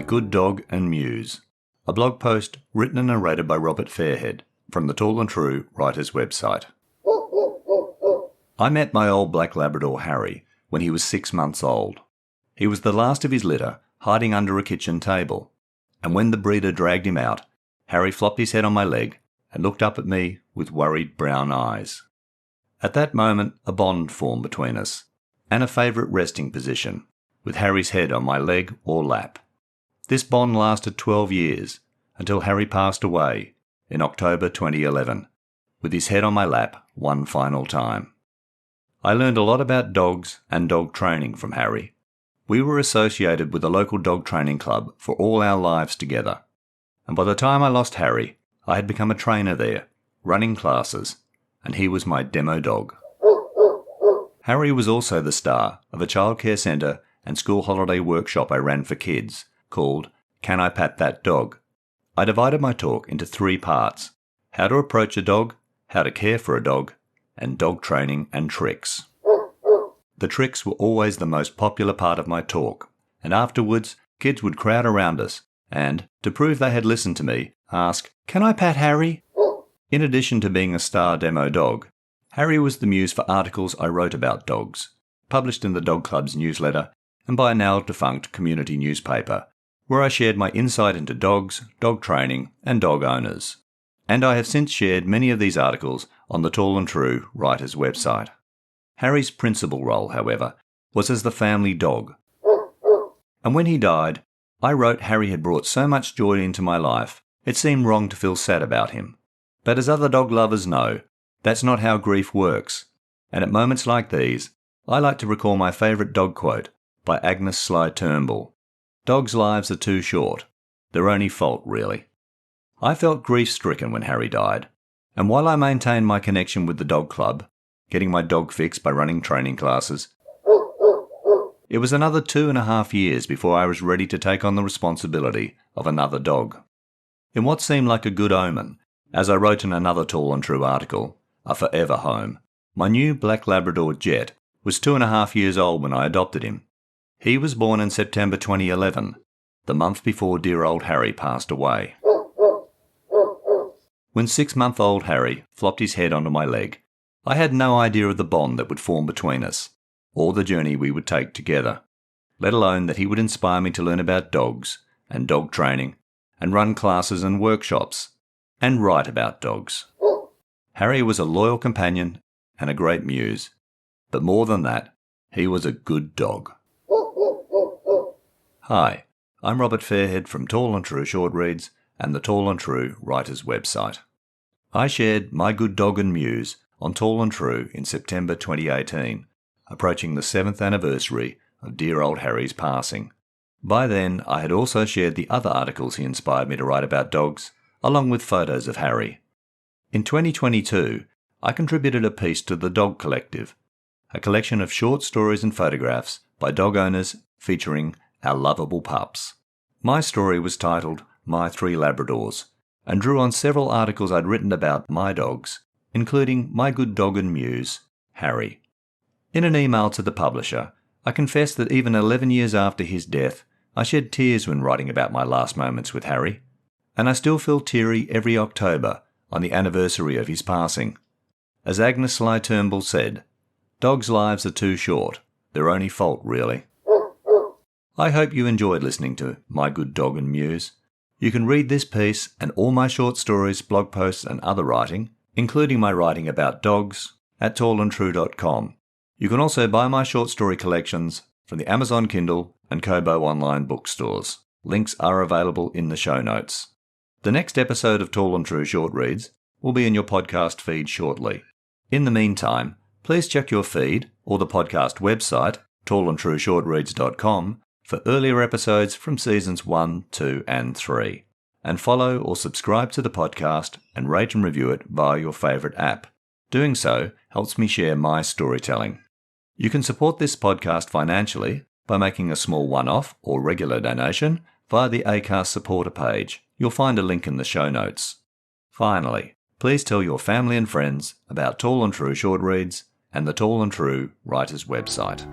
Good Dog and Muse, a blog post written and narrated by Robert Fairhead from the Tall and True writer's website. I met my old black Labrador Harry when he was 6 months old. He was the last of his litter, hiding under a kitchen table, and when the breeder dragged him out, Harry flopped his head on my leg and looked up at me with worried brown eyes. At that moment, a bond formed between us, and a favourite resting position, with Harry's head on my leg or lap. This bond lasted 12 years, until Harry passed away in October 2011, with his head on my lap one final time. I learned a lot about dogs and dog training from Harry. We were associated with a local dog training club for all our lives together, and by the time I lost Harry, I had become a trainer there, running classes, and he was my demo dog. Harry was also the star of a childcare centre and school holiday workshop I ran for kids, called Can I Pat That Dog? I divided my talk into 3 parts: how to approach a dog, how to care for a dog, and dog training and tricks. The tricks were always the most popular part of my talk, and afterwards kids would crowd around us and, to prove they had listened to me, ask, "Can I pat Harry?" In addition to being a star demo dog, Harry was the muse for articles I wrote about dogs, published in the Dog Club's newsletter and by a now defunct community newspaper, where I shared my insight into dogs, dog training, and dog owners. And I have since shared many of these articles on the Tall and True writer's website. Harry's principal role, however, was as the family dog. And when he died, I wrote Harry had brought so much joy into my life, it seemed wrong to feel sad about him. But as other dog lovers know, that's not how grief works. And at moments like these, I like to recall my favourite dog quote by Agnes Sly Turnbull. Dogs' lives are too short. Their only fault, really. I felt grief-stricken when Harry died, and while I maintained my connection with the dog club, getting my dog fix by running training classes, it was another 2.5 years before I was ready to take on the responsibility of another dog. In what seemed like a good omen, as I wrote in another Tall and True article, A Forever Home, my new black Labrador Jet was 2.5 years old when I adopted him. He was born in September 2011, the month before dear old Harry passed away. When 6-month-old Harry flopped his head onto my leg, I had no idea of the bond that would form between us, or the journey we would take together, let alone that he would inspire me to learn about dogs and dog training and run classes and workshops and write about dogs. Harry was a loyal companion and a great muse, but more than that, he was a good dog. Hi, I'm Robert Fairhead from Tall and True Short Reads and the Tall and True writer's website. I shared my good dog and muse on Tall and True in September 2018, approaching the 7th anniversary of dear old Harry's passing. By then, I had also shared the other articles he inspired me to write about dogs, along with photos of Harry. In 2022, I contributed a piece to The Dog Collective, a collection of short stories and photographs by dog owners featuring our lovable pups. My story was titled My 3 Labradors, and drew on several articles I'd written about my dogs, including my good dog and muse, Harry. In an email to the publisher, I confessed that even 11 years after his death, I shed tears when writing about my last moments with Harry, and I still feel teary every October on the anniversary of his passing. As Agnes Sly Turnbull said, dogs' lives are too short, their only fault, really. I hope you enjoyed listening to My Good Dog and Muse. You can read this piece and all my short stories, blog posts and other writing, including my writing about dogs, at tallandtrue.com. You can also buy my short story collections from the Amazon Kindle and Kobo online bookstores. Links are available in the show notes. The next episode of Tall and True Short Reads will be in your podcast feed shortly. In the meantime, please check your feed or the podcast website, tallandtrueshortreads.com, for earlier episodes from seasons 1, 2 and 3. And follow or subscribe to the podcast and rate and review it via your favourite app. Doing so helps me share my storytelling. You can support this podcast financially by making a small one-off or regular donation via the Acast supporter page. You'll find a link in the show notes. Finally, please tell your family and friends about Tall and True Short Reads and the Tall and True writer's website.